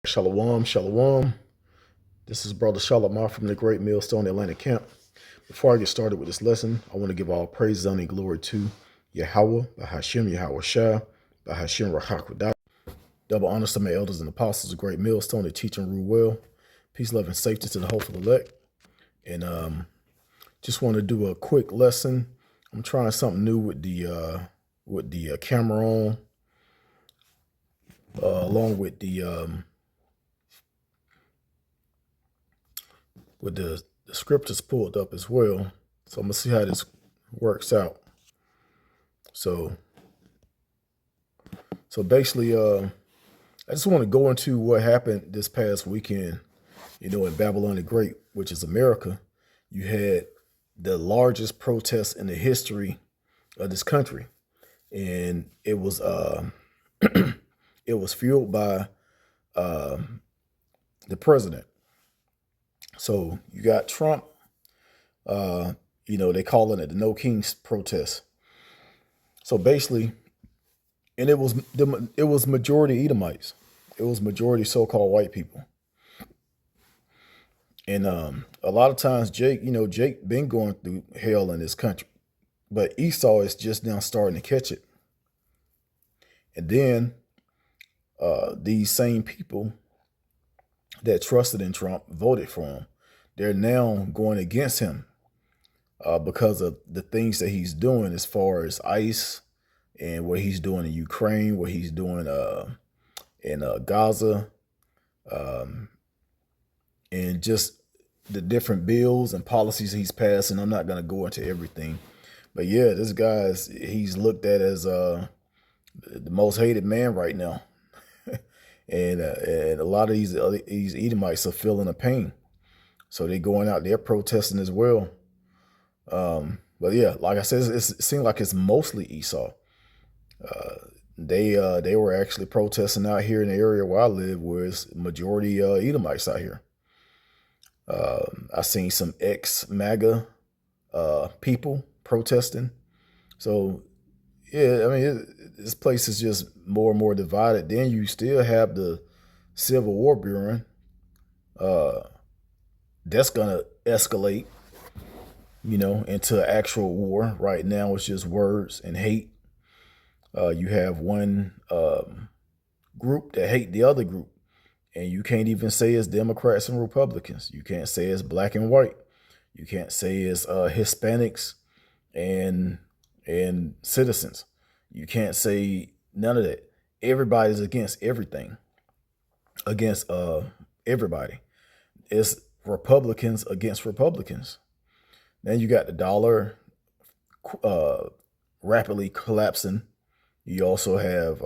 Shalom, shalom. This is Brother Shalom from the Great Millstone Atlantic Camp. Before I get started with this lesson, I want to give all praise, honor, and glory to Yahweh, Bahashim, Yahweh Shah, Bahashim Rahakudah. Double honors to my elders and apostles of Great Millstone that teach and rule well. Peace, love, and safety to the hopeful elect. And just want to do a quick lesson. I'm trying something new with the camera on, along with the scriptures pulled up as well. So I'm gonna see how this works out. So basically, I just want to go into what happened this past weekend. In Babylon the Great, which is America, you had the largest protest in the history of this country, and it was it was fueled by the president. So you got Trump. They calling it the No Kings protest. So basically, and it was majority Edomites. It was majority so-called white people. And a lot of times Jake been going through hell in this country, but Esau is just now starting to catch it. And then these same people that trusted in Trump voted for him. They're now going against him because of the things that he's doing as far as ICE and what he's doing in Ukraine, what he's doing in Gaza, and just the different bills and policies he's passing. I'm not going to go into everything. But yeah, this he's looked at as the most hated man right now. and a lot of these Edomites are feeling the pain. So they're going out there protesting as well. But yeah, like I said, it seems like it's mostly Esau. They were actually protesting out here in the area where I live, where it's majority Edomites out here. I seen some ex-MAGA people protesting. So yeah, I mean, this place is just more and more divided. Then you still have the Civil War brewing. That's gonna escalate, into actual war. Right now, it's just words and hate. You have one group that hate the other group, and you can't even say it's Democrats and Republicans. You can't say it's black and white. You can't say it's Hispanics and citizens. You can't say none of that. Everybody's against everything, against everybody. It's Republicans against Republicans. Then you got the dollar rapidly collapsing. You also have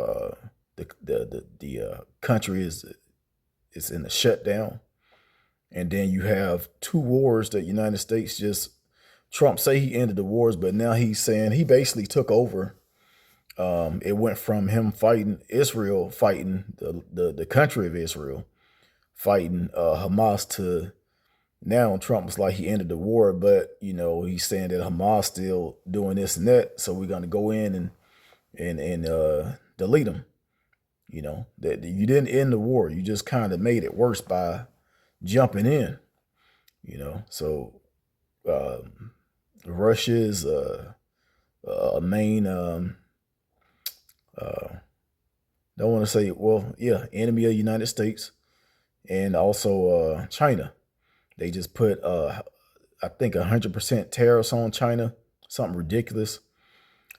the country is in a shutdown, and then you have two wars that United States Trump say he ended the wars, but now he's saying he basically took over. It went from him fighting Israel, fighting the country of Israel, fighting Hamas, to now Trump was like he ended the war, but he's saying that Hamas still doing this and that, so we're gonna go in and delete them. That you didn't end the war, you just kind of made it worse by jumping in. So Russia is a main don't want to say, well, yeah, enemy of the United States, and also China. They just put I think 100% tariffs on China, something ridiculous.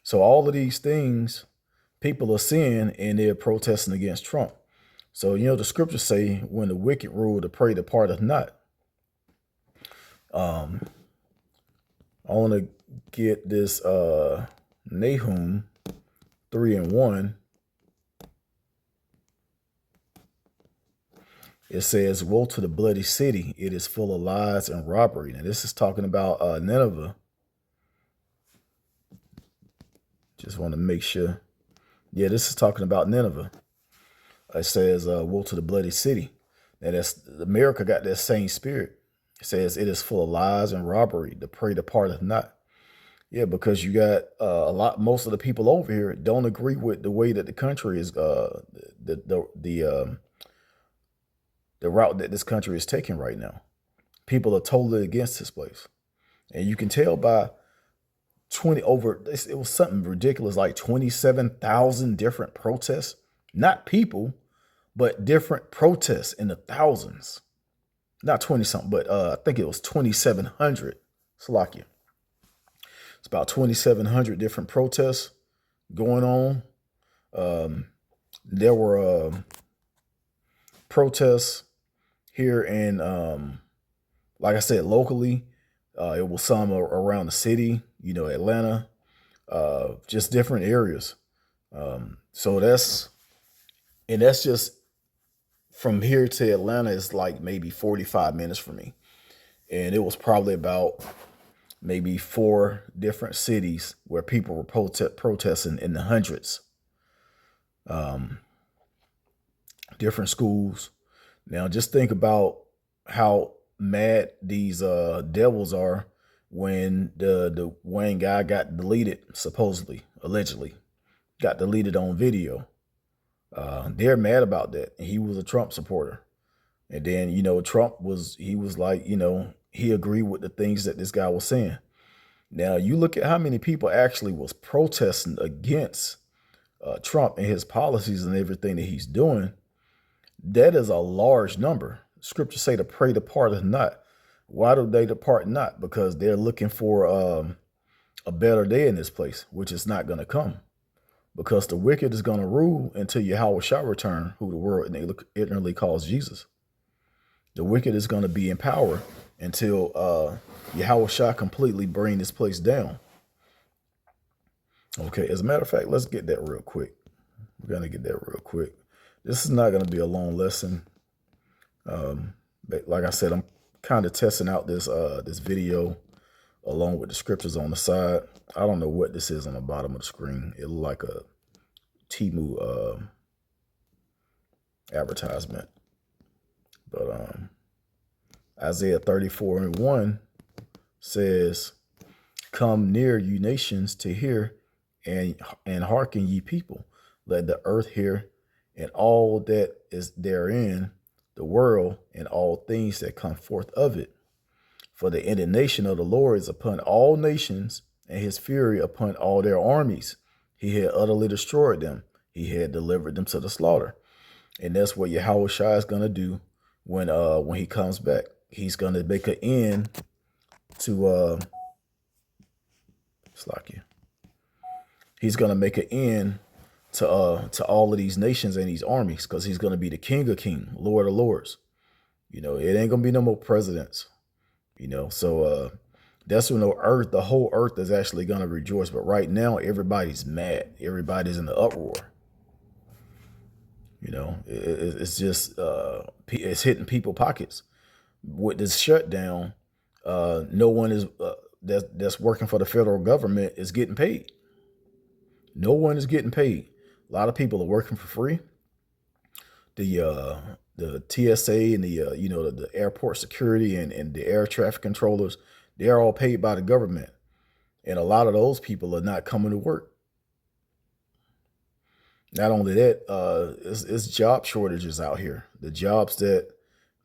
So all of these things people are seeing, and they're protesting against Trump. So the scriptures say, when the wicked rule, the prey departeth not. I want to get this Nahum 3:1. It says, woe to the bloody city. It is full of lies and robbery. Now, this is talking about Nineveh. Just want to make sure. Yeah, this is talking about Nineveh. It says, woe to the bloody city. And America got that same spirit. It says, it is full of lies and robbery. The prey departeth not. Yeah, because you got most of the people over here don't agree with the way that the country is, the route that this country is taking right now. People are totally against this place. And you can tell by 20 over, it was something ridiculous, like 27,000 different protests, not people, but different protests in the thousands. Not 20 something, but I think it was 2,700. Slovakia. It's about 2,700 different protests going on. There were protests here in, like I said, locally. It was some around the city, Atlanta, just different areas. So that's just from here to Atlanta is like maybe 45 minutes for me. And it was probably about maybe 4 different cities where people were protesting in the hundreds. Different schools. Now just think about how mad these devils are when the Wayne guy got deleted, supposedly, allegedly, got deleted on video. They're mad about that. He was a Trump supporter. And then, Trump was like, he agreed with the things that this guy was saying. Now, you look at how many people actually was protesting against Trump and his policies and everything that he's doing. That is a large number. Scriptures say to pray departeth not. Why do they depart not? Because they're looking for a better day in this place, which is not going to come. Because the wicked is going to rule until Yahweh shall return, who the world ignorantly calls Jesus. The wicked is going to be in power until Yahweh shall completely bring this place down. Okay, as a matter of fact, let's get that real quick. We're going to get that real quick. This is not going to be a long lesson. But like I said, I'm kind of testing out this video along with the scriptures on the side. I don't know what this is on the bottom of the screen. It looks like a Temu advertisement. But Isaiah 34:1 says, "Come near, you nations, to hear, and hearken, ye people. Let the earth hear, and all that is therein, the world, and all things that come forth of it. For the indignation of the Lord is upon all nations, and his fury upon all their armies. He had utterly destroyed them. He had delivered them to the slaughter." And that's what Yahweh Shai is going to do when he comes back. He's going to make an end to Slakia. He's going to make an end to all of these nations and these armies, because he's going to be the King of Kings, Lord of Lords. It ain't going to be no more presidents. So that's when the whole earth is actually going to rejoice. But right now, everybody's mad. Everybody's in the uproar. It's just it's hitting people's pockets. With this shutdown, no one is that's working for the federal government is getting paid. No one is getting paid. A lot of people are working for free. The TSA and the airport security and the air traffic controllers, they're all paid by the government. And a lot of those people are not coming to work. Not only that, it's job shortages out here. The jobs that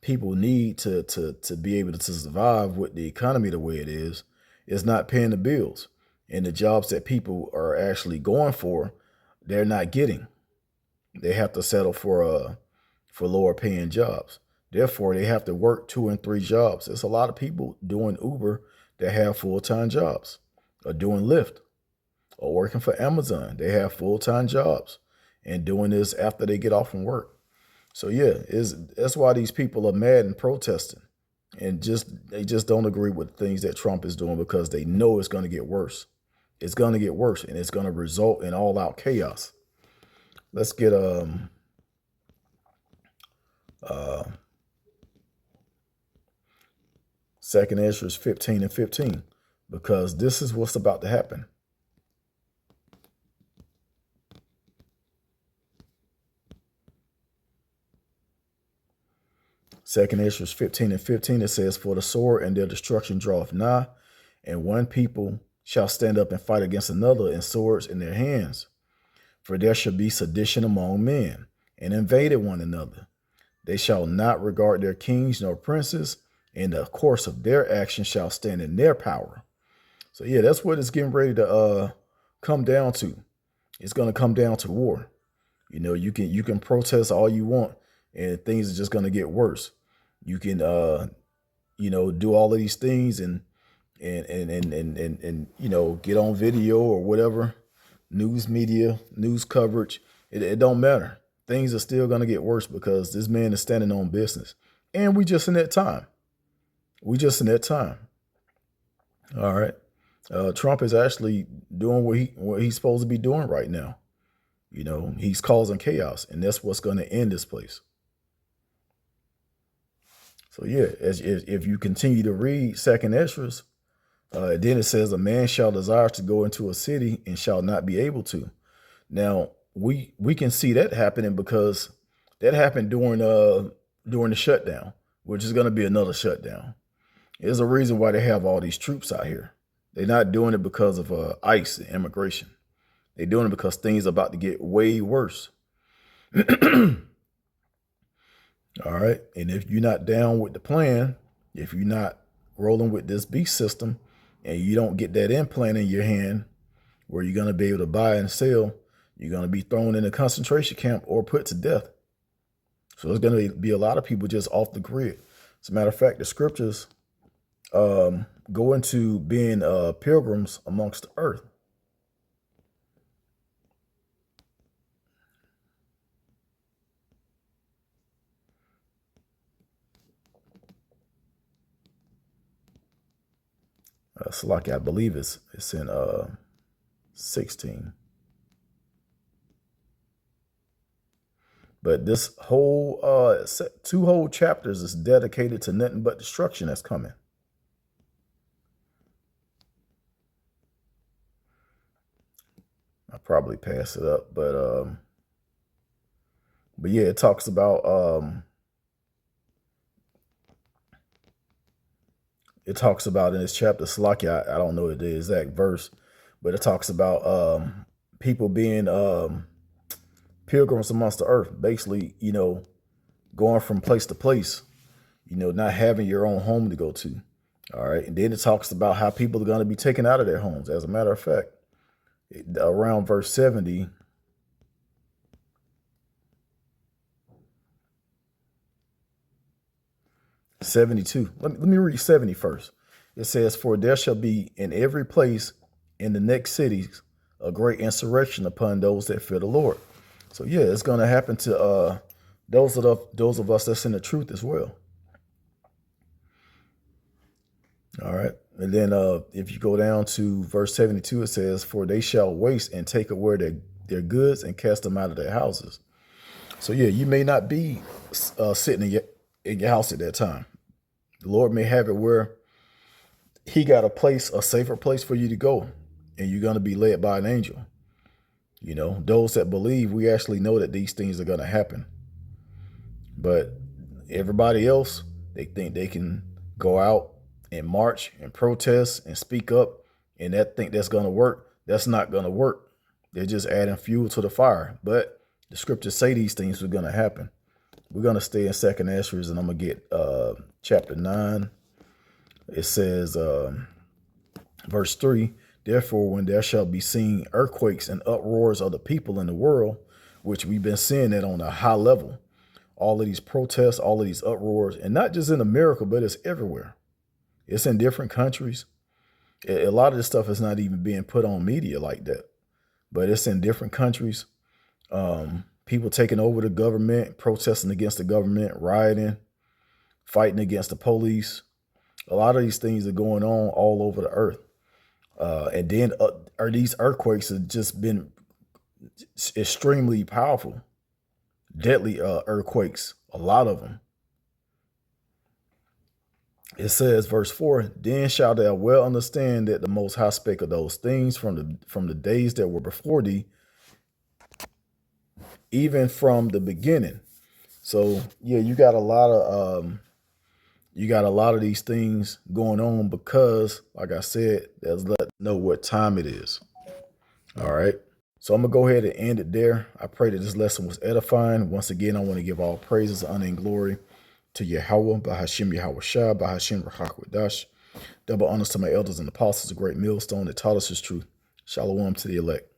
people need to be able to survive with the economy the way it is not paying the bills. And the jobs that people are actually going for, they're not getting. They have to settle for lower paying jobs. Therefore, they have to work 2 and 3 jobs. There's a lot of people doing Uber that have full-time jobs, or doing Lyft, or working for Amazon. They have full-time jobs and doing this after they get off from work. So yeah, that's why these people are mad and protesting, and they just don't agree with the things that Trump is doing, because they know it's going to get worse. It's going to get worse, and it's going to result in all-out chaos. Let's get 2nd Ezra 15:15, because this is what's about to happen. Second Ezra 15:15, it says, "For the sword and their destruction draweth nigh, and one people shall stand up and fight against another, and swords in their hands. For there shall be sedition among men, and invaded one another. They shall not regard their kings nor princes, and the course of their action shall stand in their power. So yeah, that's what it's getting ready to come down to. It's going to come down to war. You can protest all you want, and things are just going to get worse. You can do all of these things and get on video or whatever, news media, news coverage. It don't matter. Things are still going to get worse because this man is standing on business, and we just in that time. All right. Trump is actually doing what he's supposed to be doing right now. He's causing chaos, and that's what's going to end this place. So yeah, if you continue to read Second Esdras, then it says, a man shall desire to go into a city and shall not be able to. Now we can see that happening because that happened during the shutdown, which is going to be another shutdown. There's a reason why they have all these troops out here. They're not doing it because of ICE and immigration. They're doing it because things are about to get way worse. All right. And if you're not down with the plan, if you're not rolling with this beast system, and you don't get that implant in your hand where you're going to be able to buy and sell, you're going to be thrown in a concentration camp or put to death. So there's going to be a lot of people just off the grid. As a matter of fact, the scriptures go into being pilgrims amongst the earth. So like I believe it's in 16. But this whole 2 whole chapters is dedicated to nothing but destruction that's coming. I'll probably pass it up, but yeah, it talks about in this chapter, Slaki, I don't know the exact verse, but it talks about people being pilgrims amongst the earth, basically, going from place to place, not having your own home to go to. All right. And then it talks about how people are going to be taken out of their homes. As a matter of fact, around verse 70, let me read 70 first. It says, for there shall be in every place in the next cities a great insurrection upon those that fear the Lord. So yeah, it's going to happen to those of us that's in the truth as well. All right. And then if you go down to verse 72, it says, for they shall waste and take away their goods and cast them out of their houses. So yeah, you may not be sitting in your house at that time. The Lord may have it where he got a safer place for you to go, and you're going to be led by an angel. Those that believe, we actually know that these things are going to happen. But everybody else, they think they can go out and march and protest and speak up, and think that's going to work. That's not going to work. They're just adding fuel to the fire. But the scriptures say these things are going to happen. We're going to stay in 2nd Esdras, and I'm going to get chapter 9. It says, verse 3, therefore, when there shall be seen earthquakes and uproars of the people in the world, which we've been seeing that on a high level, all of these protests, all of these uproars, and not just in America, but it's everywhere. It's in different countries. A lot of this stuff is not even being put on media like that, but it's in different countries. People taking over the government, protesting against the government, rioting, fighting against the police. A lot of these things are going on all over the earth. And then these earthquakes have just been extremely powerful, deadly earthquakes, a lot of them. It says, verse 4, then shall thou well understand that the Most High spake of those things from the days that were before thee, even from the beginning. So yeah, you got a lot of these things going on because, like I said, that's letting know what time it is. All right. So I'm going to go ahead and end it there. I pray that this lesson was edifying. Once again, I want to give all praises, honor, and glory to Yahweh, Bahashim Yahweh Shah, Bahashim Rahakwadash. Double honors to my elders and apostles, a great millstone that taught us his truth. Shalom to the elect.